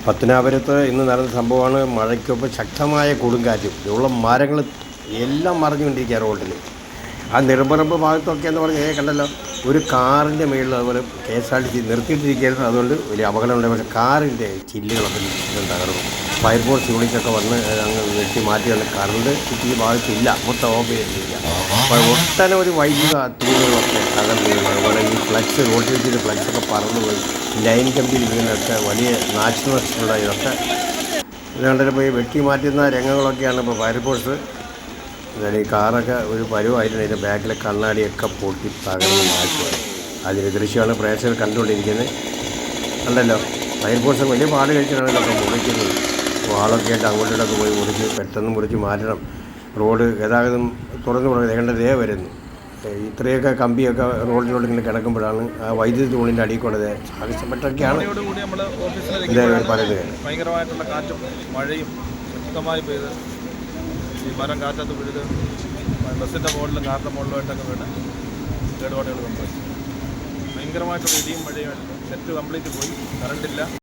പത്തനാപുരത്ത് ഇന്ന് നടന്ന സംഭവമാണ്. മഴയ്ക്കൊപ്പം ശക്തമായ കൊടുങ്കാറ്റും ഉള്ള മരങ്ങൾ എല്ലാം മറിഞ്ഞുകൊണ്ടിരിക്കുക റോഡിൽ. ആ നെടുമ്പറമ്പ് ഭാഗത്തൊക്കെ എന്ന് പറഞ്ഞാൽ കണ്ടല്ലോ, ഒരു കാറിൻ്റെ മുകളിൽ അതുപോലെ KSRTC നിർത്തിയിട്ടിരിക്കുകയായിരുന്നു. അതുകൊണ്ട് വലിയ അപകടമുണ്ട്. പക്ഷേ കാറിൻ്റെ ചില്ലുകളൊക്കെ തകർന്നു. ഫയർഫോഴ്സ് യൂണിറ്റൊക്കെ വന്ന് അങ്ങ് വെട്ടി മാറ്റിയാണ്. കറണ്ട് ഈ ഭാഗത്തില്ല, മൊത്തം ഓഫ് ചെയ്തിട്ടില്ല. അപ്പോൾ ഒട്ടനവധി വൈദ്യുത തൂണുകളൊക്കെ തകർന്നു. അതുപോലെ ഈ ഫ്ലക്സ്, റോഡിൽ വെച്ചിട്ട് ഫ്ലക്സൊക്കെ പറന്നു പോയി. ലൈൻ കമ്പിയിൽ വീണൊക്കെ വലിയ നാശനഷ്ടമുണ്ടായി. ഇതൊക്കെ ഇതുകൊണ്ടൊക്കെ പോയി വെട്ടി മാറ്റുന്ന രംഗങ്ങളൊക്കെയാണ് ഇപ്പോൾ ഫയർഫോഴ്സ്. ഈ കാറൊക്കെ ഒരു പരുവായിട്ടുണ്ട്. അതിൻ്റെ ബാക്കിലെ കണ്ണാടിയൊക്കെ പൊട്ടി തകർന്ന് മാറ്റുക. അതിൻ്റെ ദൃശ്യമാണ് പ്രേക്ഷകർ കണ്ടുകൊണ്ടിരിക്കുന്നത്. കണ്ടല്ലോ, ഫയർഫോഴ്സ് വലിയ പാട് കഴിച്ചിട്ടാണ് ഇതൊക്കെ മുറിക്കുന്നത്. വാളൊക്കെ ആയിട്ട് അങ്ങോട്ടോട്ടൊക്കെ പോയി മുറിച്ച് പെട്ടെന്ന് മുറിച്ച് മാറ്റണം. റോഡ് ഗതാഗതം തുറന്നു കൊടുക്കേണ്ട ദേ വരുന്നു. ഇത്രയൊക്കെ കമ്പിയൊക്കെ റോഡിലോട്ട് ഇങ്ങനെ കിടക്കുമ്പോഴാണ് ആ വൈദ്യുതി തൂണിൻ്റെ അടിയിൽ കൊണ്ടത് ആവശ്യപ്പെട്ടൊക്കെയാണ് ഇത് പറയുന്നത്. ഭയങ്കരമായിട്ടുള്ള കാറ്റും മഴയും ശക്തമായി പെയ്ത് ഈ മരം കാറ്റത്ത് വീഴുത് ബസ്സിൻ്റെ മുകളിലും കാറിൻ്റെ മുകളിലുമായിട്ടൊക്കെ വീണ് കേടുപാടുകൾ സംഭവിച്ചു. ഭയങ്കരമായിട്ടുള്ള ഇടിയും മഴയുമായിട്ട് സെറ്റ് കംപ്ലീറ്റ് പോയി. കറണ്ടില്ല.